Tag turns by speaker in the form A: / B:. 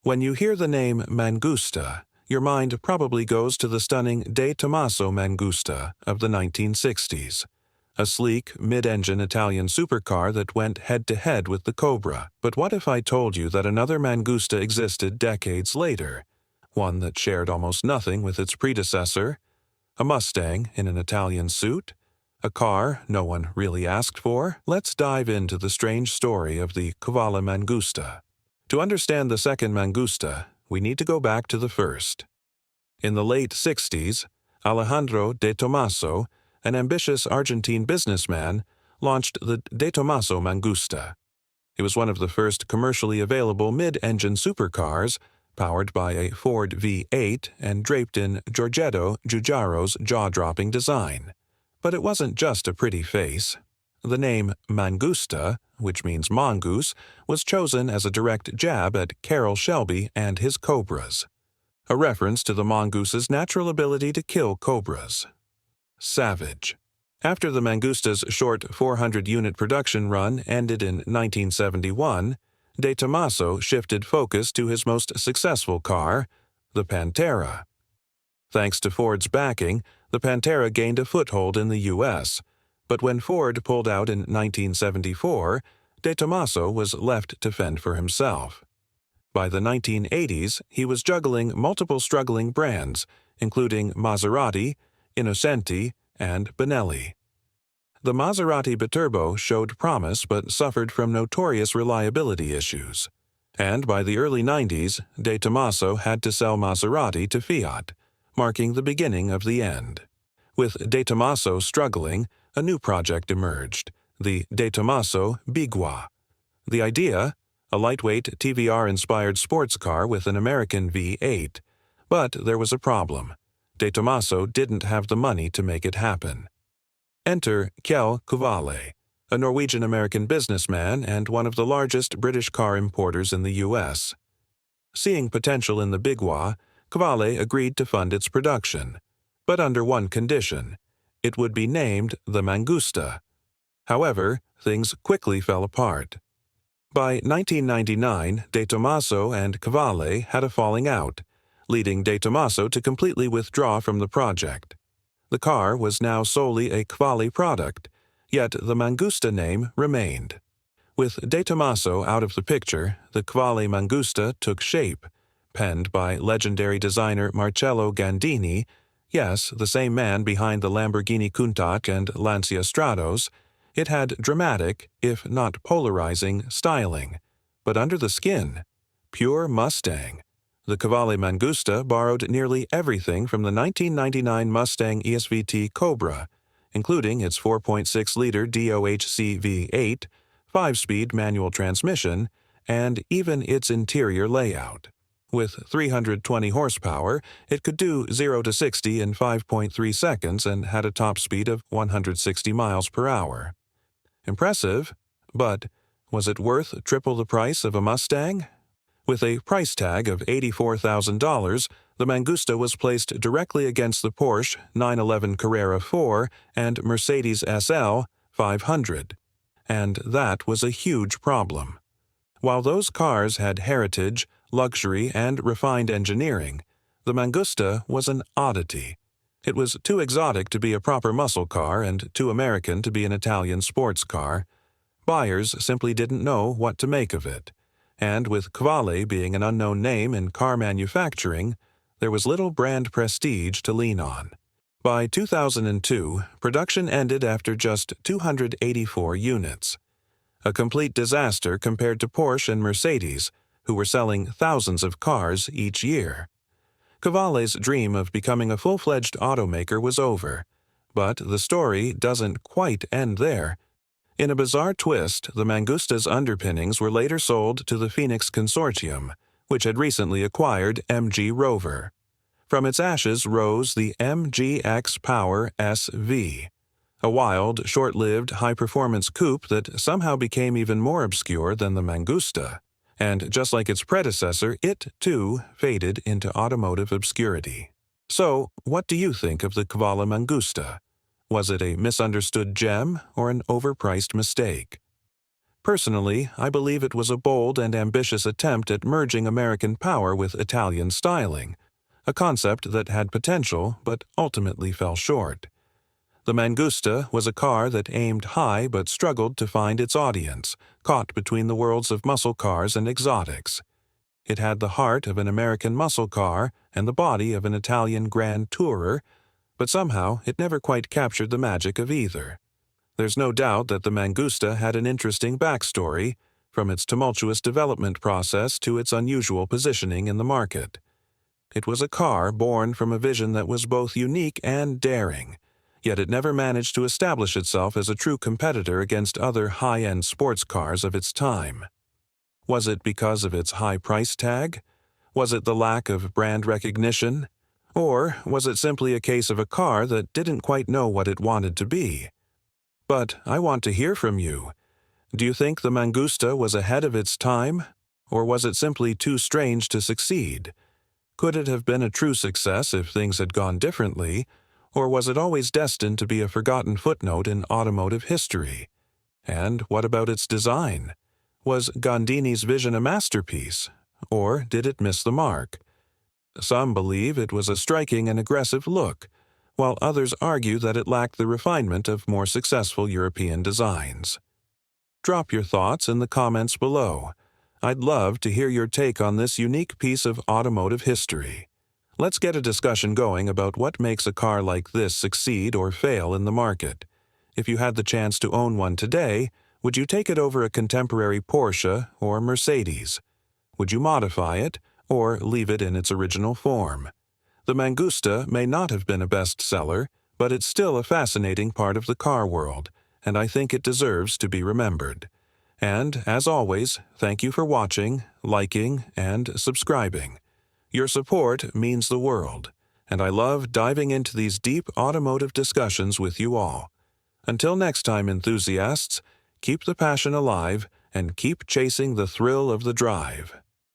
A: When you hear the name Mangusta, your mind probably goes to the stunning De Tomaso Mangusta of the 1960s, a sleek, mid-engine Italian supercar that went head-to-head with the Cobra. But what if I told you that another Mangusta existed decades later, one that shared almost nothing with its predecessor, a Mustang in an Italian suit, a car no one really asked for? Let's dive into the strange story of the Qvale Mangusta. To understand the second Mangusta, we need to go back to the first. In the late 60s, Alejandro de Tomaso, an ambitious Argentine businessman, launched the De Tomaso Mangusta. It was one of the first commercially available mid-engine supercars, powered by a Ford V8 and draped in Giorgetto Giugiaro's jaw-dropping design. But it wasn't just a pretty face. The name Mangusta, which means mongoose, was chosen as a direct jab at Carroll Shelby and his Cobras, a reference to the mongoose's natural ability to kill cobras. Savage. After the Mangusta's short 400-unit production run ended in 1971, De Tomaso shifted focus to his most successful car, the Pantera. Thanks to Ford's backing, the Pantera gained a foothold in the U.S., but when Ford pulled out in 1974, De Tomaso was left to fend for himself. By the 1980s, he was juggling multiple struggling brands, including Maserati, Innocenti, and Benelli. The Maserati Biturbo showed promise but suffered from notorious reliability issues. And by the early 90s, De Tomaso had to sell Maserati to Fiat, marking the beginning of the end. With De Tomaso struggling, a new project emerged, the De Tomaso Bigua. The idea? A lightweight TVR-inspired sports car with an American V8. But there was a problem. De Tomaso didn't have the money to make it happen. Enter Kjell Qvale, a Norwegian-American businessman and one of the largest British car importers in the U.S. Seeing potential in the Bigua, Qvale agreed to fund its production, but under one condition: it would be named the Mangusta. However, things quickly fell apart. By 1999, De Tomaso and Qvale had a falling out, leading De Tomaso to completely withdraw from the project. The car was now solely a Qvale product, yet the Mangusta name remained. With De Tomaso out of the picture, the Qvale Mangusta took shape, penned by legendary designer Marcello Gandini, yes, the same man behind the Lamborghini Countach and Lancia Stratos. It had dramatic, if not polarizing, styling, but under the skin, pure Mustang. The Qvale Mangusta borrowed nearly everything from the 1999 Mustang ESVT Cobra, including its 4.6-liter DOHC V8, 5-speed manual transmission, and even its interior layout. With 320 horsepower, it could do 0 to 60 in 5.3 seconds and had a top speed of 160 miles per hour. Impressive, but was it worth triple the price of a Mustang? With a price tag of $84,000, the Mangusta was placed directly against the Porsche 911 Carrera 4 and Mercedes SL 500. And that was a huge problem. While those cars had heritage, luxury, and refined engineering, the Mangusta was an oddity. It was too exotic to be a proper muscle car and too American to be an Italian sports car. Buyers simply didn't know what to make of it. And with Qvale being an unknown name in car manufacturing, there was little brand prestige to lean on. By 2002, production ended after just 284 units. A complete disaster compared to Porsche and Mercedes, who were selling thousands of cars each year. Qvale's dream of becoming a full-fledged automaker was over, but the story doesn't quite end there. In a bizarre twist, the Mangusta's underpinnings were later sold to the Phoenix Consortium, which had recently acquired MG Rover. From its ashes rose the MGX Power SV, a wild, short-lived, high-performance coupe that somehow became even more obscure than the Mangusta. And just like its predecessor, it, too, faded into automotive obscurity. So, what do you think of the Qvale Mangusta? Was it a misunderstood gem or an overpriced mistake? Personally, I believe it was a bold and ambitious attempt at merging American power with Italian styling, a concept that had potential but ultimately fell short. The Mangusta was a car that aimed high but struggled to find its audience, caught between the worlds of muscle cars and exotics. It had the heart of an American muscle car and the body of an Italian grand tourer, but somehow it never quite captured the magic of either. There's no doubt that the Mangusta had an interesting backstory, from its tumultuous development process to its unusual positioning in the market. It was a car born from a vision that was both unique and daring, yet it never managed to establish itself as a true competitor against other high-end sports cars of its time. Was it because of its high price tag? Was it the lack of brand recognition? Or was it simply a case of a car that didn't quite know what it wanted to be? But I want to hear from you. Do you think the Mangusta was ahead of its time? Or was it simply too strange to succeed? Could it have been a true success if things had gone differently? Or was it always destined to be a forgotten footnote in automotive history? And what about its design? Was Gandini's vision a masterpiece? Or did it miss the mark? Some believe it was a striking and aggressive look, while others argue that it lacked the refinement of more successful European designs. Drop your thoughts in the comments below. I'd love to hear your take on this unique piece of automotive history. Let's get a discussion going about what makes a car like this succeed or fail in the market. If you had the chance to own one today, would you take it over a contemporary Porsche or Mercedes? Would you modify it or leave it in its original form? The Mangusta may not have been a bestseller, but it's still a fascinating part of the car world, and I think it deserves to be remembered. And, as always, thank you for watching, liking, and subscribing. Your support means the world, and I love diving into these deep automotive discussions with you all. Until next time, enthusiasts, keep the passion alive and keep chasing the thrill of the drive.